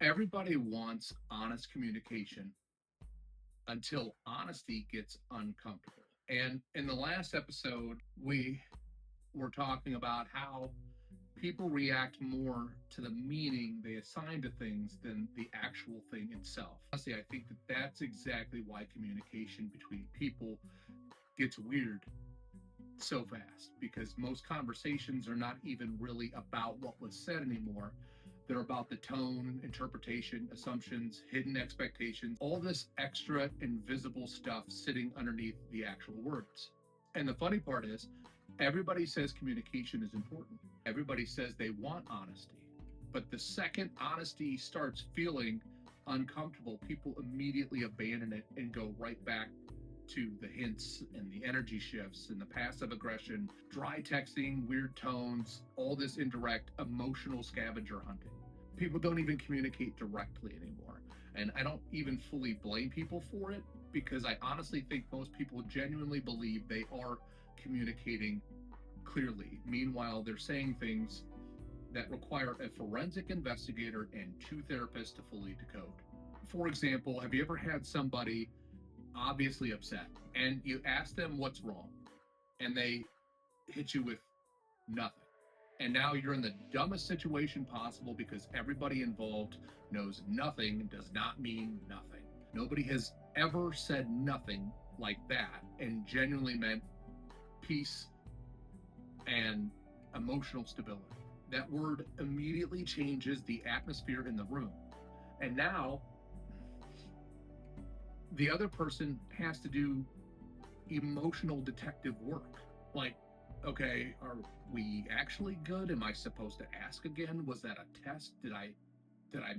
Everybody wants honest communication until honesty gets uncomfortable. And in the last episode, we were talking about how people react more to the meaning they assign to things than the actual thing itself. Honestly, I think that that's exactly why communication between people gets weird so fast, because most conversations are not even really about what was said anymore. They're about the tone, interpretation, assumptions, hidden expectations, all this extra invisible stuff sitting underneath the actual words. And the funny part is, everybody says communication is important. Everybody says they want honesty. But the second honesty starts feeling uncomfortable, people immediately abandon it and go right back to the hints and the energy shifts and the passive aggression, dry texting, weird tones, all this indirect emotional scavenger hunting. People don't even communicate directly anymore. And I don't even fully blame people for it, because I honestly think most people genuinely believe they are communicating clearly. Meanwhile, they're saying things that require a forensic investigator and two therapists to fully decode. For example, have you ever had somebody obviously upset and you ask them what's wrong and they hit you with nothing? And now you're in the dumbest situation possible, because everybody involved knows nothing does not mean nothing. Nobody has ever said nothing like that and genuinely meant peace and emotional stability. That word immediately changes the atmosphere in the room. And now the other person has to do emotional detective work. Like, okay, are we actually good? Am I supposed to ask again? Was that a test? Did I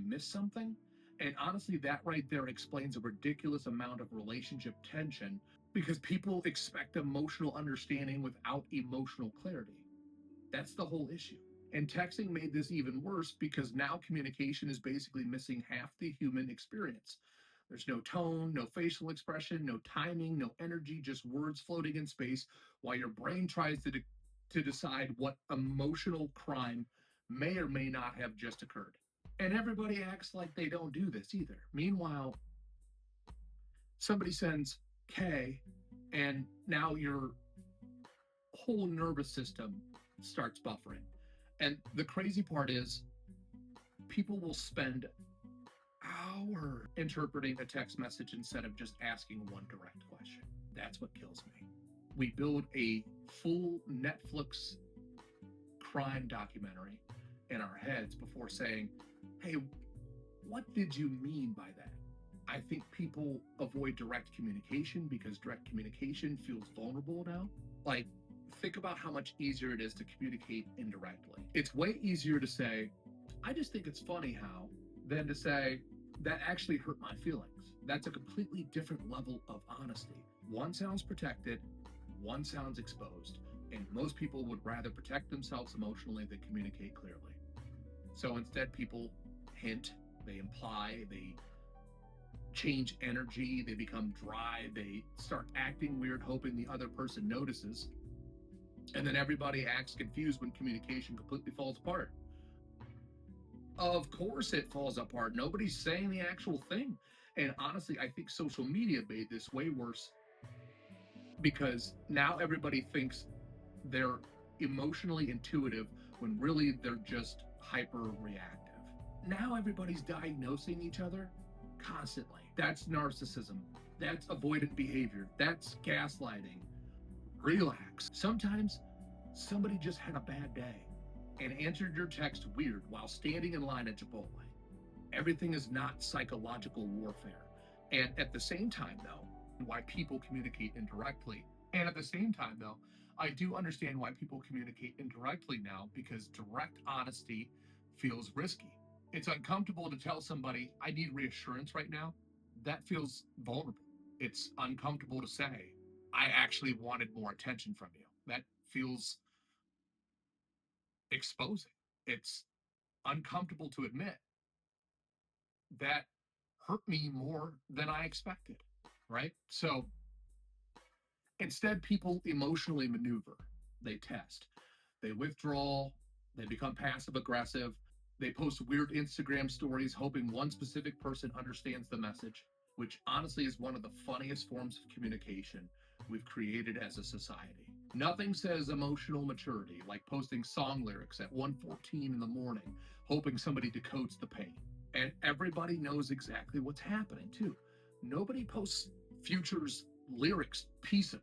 miss something? And honestly, that right there explains a ridiculous amount of relationship tension, because people expect emotional understanding without emotional clarity. That's the whole issue. And texting made this even worse, because now communication is basically missing half the human experience. There's no tone, no facial expression, no timing, no energy, just words floating in space while your brain tries to decide what emotional crime may or may not have just occurred. And everybody acts like they don't do this either. Meanwhile, somebody sends K, and now your whole nervous system starts buffering. And the crazy part is, people will spend hours interpreting a text message instead of just asking one direct question. That's what kills me. We build a full Netflix crime documentary in our heads before saying, hey, what did you mean by that? I think people avoid direct communication because direct communication feels vulnerable now. Like, think about how much easier it is to communicate indirectly. It's way easier to say, I just think it's funny how, than to say, that actually hurt my feelings. That's a completely different level of honesty. One sounds protected, one sounds exposed. And most people would rather protect themselves emotionally than communicate clearly. So instead, people hint, they imply, they change energy, they become dry, they start acting weird, hoping the other person notices. And then everybody acts confused when communication completely falls apart. Of course it falls apart. Nobody's saying the actual thing. And honestly, I think social media made this way worse, because now everybody thinks they're emotionally intuitive when really they're just hyper reactive. Now everybody's diagnosing each other constantly. That's narcissism. That's avoidant behavior. That's gaslighting. Relax. Sometimes somebody just had a bad day and answered your text weird while standing in line at Chipotle. Everything is not psychological warfare. And at the same time, though, why people communicate indirectly. And at the same time, though, I do understand why people communicate indirectly now, because direct honesty feels risky. It's uncomfortable to tell somebody, I need reassurance right now. That feels vulnerable. It's uncomfortable to say, I actually wanted more attention from you. That feels exposing. It's uncomfortable to admit that hurt me more than I expected, right? So instead, people emotionally maneuver, they test, they withdraw, they become passive aggressive. They post weird Instagram stories hoping one specific person understands the message, which honestly is one of the funniest forms of communication we've created as a society. Nothing says emotional maturity like posting song lyrics at 1:14 in the morning, hoping somebody decodes the pain. And everybody knows exactly what's happening too. Nobody posts Future's lyrics piece of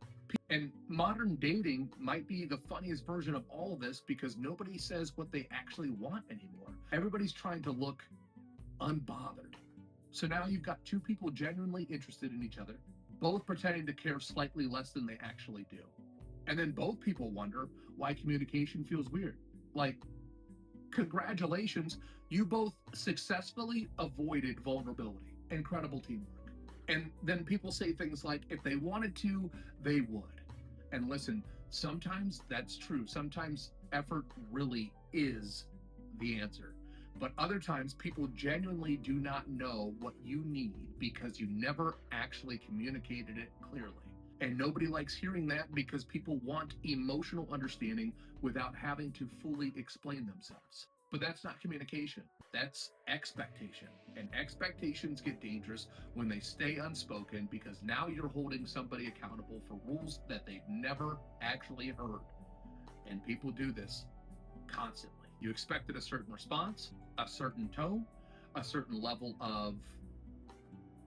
and modern dating might be the funniest version of all of this because nobody says what they actually want anymore. Everybody's trying to look unbothered. So now you've got two people genuinely interested in each other, both pretending to care slightly less than they actually do. And then both people wonder why communication feels weird. Like, congratulations, you both successfully avoided vulnerability. Incredible teamwork. And then people say things like, if they wanted to, they would. And listen, sometimes that's true. Sometimes effort really is the answer. But other times, people genuinely do not know what you need because you never actually communicated it clearly. And nobody likes hearing that because people want emotional understanding without having to fully explain themselves. But that's not communication, that's expectation. And expectations get dangerous when they stay unspoken because now you're holding somebody accountable for rules that they've never actually heard. And people do this constantly. You expected a certain response, a certain tone, a certain level of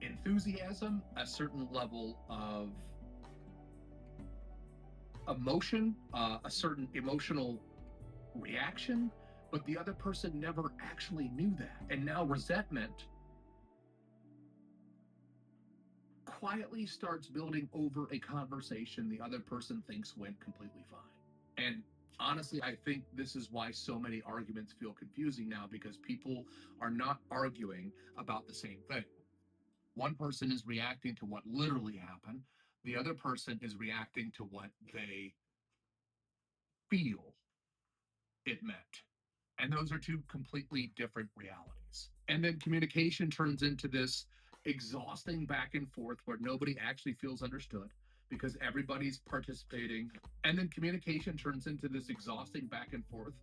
enthusiasm, a certain level of emotion, a certain emotional reaction, but the other person never actually knew that. And now resentment quietly starts building over a conversation the other person thinks went completely fine. And honestly, I think this is why so many arguments feel confusing now because people are not arguing about the same thing. One person is reacting to what literally happened, the other person is reacting to what they feel it meant. And those are two completely different realities. And then communication turns into this exhausting back and forth where nobody actually feels understood because everybody's participating. And then communication turns into this exhausting back and forth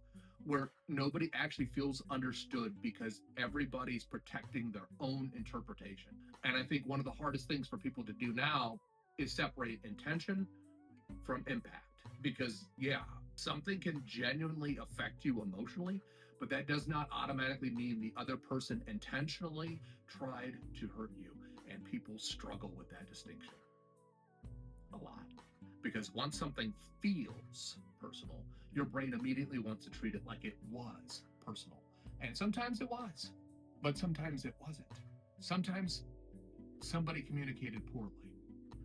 where nobody actually feels understood because everybody's protecting their own interpretation. And I think one of the hardest things for people to do now is separate intention from impact. Because, yeah, something can genuinely affect you emotionally, but that does not automatically mean the other person intentionally tried to hurt you. And people struggle with that distinction a lot. Because once something feels personal, your brain immediately wants to treat it like it was personal. And sometimes it was, but sometimes it wasn't. Sometimes somebody communicated poorly.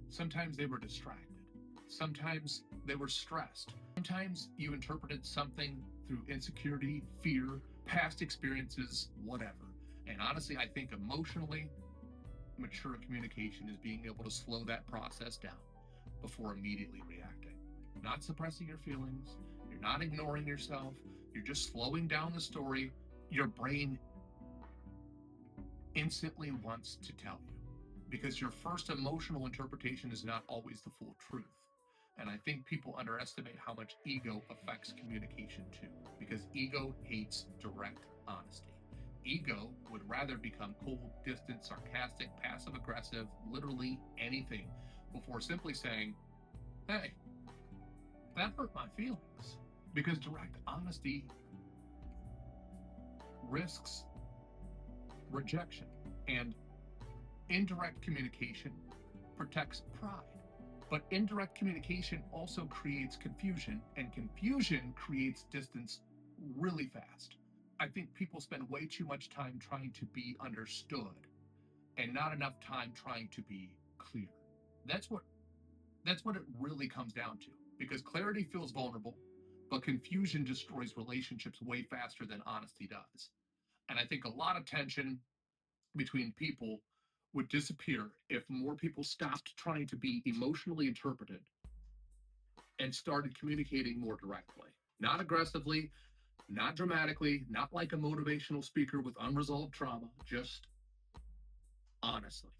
Sometimes they were distracted. Sometimes they were stressed. Sometimes you interpreted something through insecurity, fear, past experiences, whatever. And honestly, I think emotionally mature communication is being able to slow that process down before immediately reacting. Not suppressing your feelings, you're not ignoring yourself, you're just slowing down the story. Your brain instantly wants to tell you because your first emotional interpretation is not always the full truth. And I think people underestimate how much ego affects communication too, because ego hates direct honesty. Ego would rather become cold, distant, sarcastic, passive aggressive, literally anything, before simply saying, hey, that hurt my feelings. Because direct honesty risks rejection, and indirect communication protects pride. But indirect communication also creates confusion, and confusion creates distance really fast. I think people spend way too much time trying to be understood and not enough time trying to be clear. That's what that's what it really comes down to. Because clarity feels vulnerable, but confusion destroys relationships way faster than honesty does. And I think a lot of tension between people would disappear if more people stopped trying to be emotionally interpreted and started communicating more directly. Not aggressively, not dramatically, not like a motivational speaker with unresolved trauma, just honestly.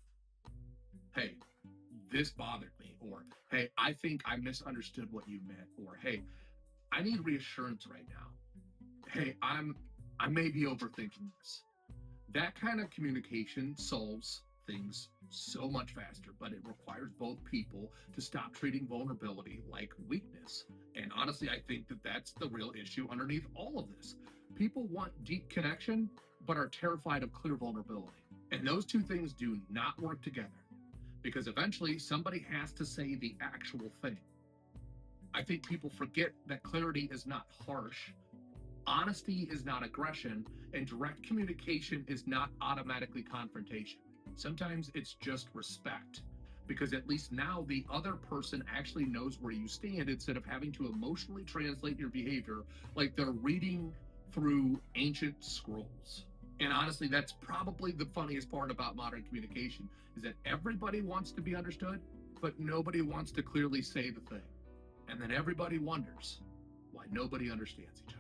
Hey, this bothered me. Or, hey, I think I misunderstood what you meant. Or, hey, I need reassurance right now. Hey, I'm I may be overthinking this. That kind of communication solves things so much faster, but it requires both people to stop treating vulnerability like weakness. And honestly, I think that that's the real issue underneath all of this. People want deep connection, but are terrified of clear vulnerability. And those two things do not work together because eventually somebody has to say the actual thing. I think people forget that clarity is not harsh, honesty is not aggression, and direct communication is not automatically confrontation. Sometimes it's just respect, because at least now the other person actually knows where you stand instead of having to emotionally translate your behavior like they're reading through ancient scrolls. And honestly, that's probably the funniest part about modern communication is that everybody wants to be understood, but nobody wants to clearly say the thing. And then everybody wonders why nobody understands each other.